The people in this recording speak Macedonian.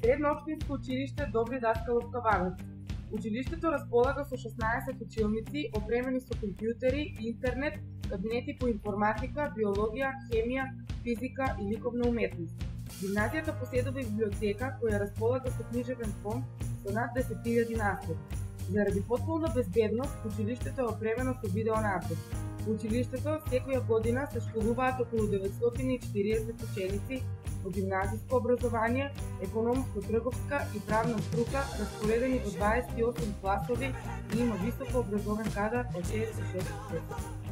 Средно општинско училиште Добри Даскалов Каварнец. Училиштето располага со 16 училници, опремени со компјутери, интернет, кабинети по информатика, биологија, хемија, физика и ликовна уметност. Гимназијата поседува библиотека која располага со книжевен фонд со над 10.000 наслови. Заради потполна безбедност, училиштето е опремено со видеонадзор. Во училиштето секоја година се школуваат околу 940 ученици во гимназиско образование, економско-трговска и правна струка, распоредени во 28 класови и има високо образовен кадар од 66%.